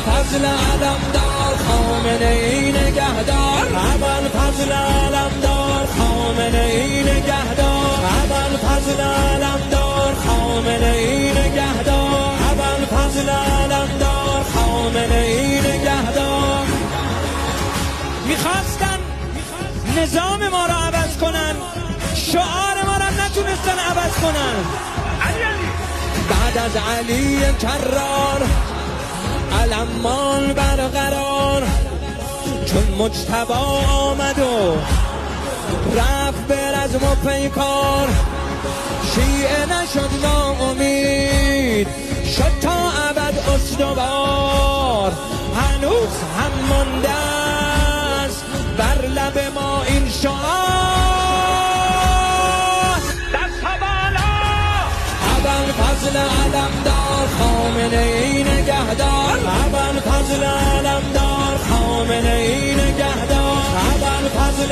ابوالفضل علمدار خامنه ای نگهدار ابوالفضل علمدار خامنه ای نگهدار ابوالفضل علمدار خامنه ای نگهدار ابوالفضل علمدار خامنه ای نگهدار. میخواستن نظام ما را عوض کنن، شعار ما را نتونستن عوض کنن. بعد از علی کرار علمان برقرار، چون مجتبی آمد و رفت به رزم و پیکار، شیعه نشد ناامید، شد تا ابد استوار. هنوز هم مانده است بر لب ما این شعار، دست بالا ابوالفضل علمدار خامنه ای نگهدار ابوالفضل علمدار خامنه ای نگهدار ابوالفضل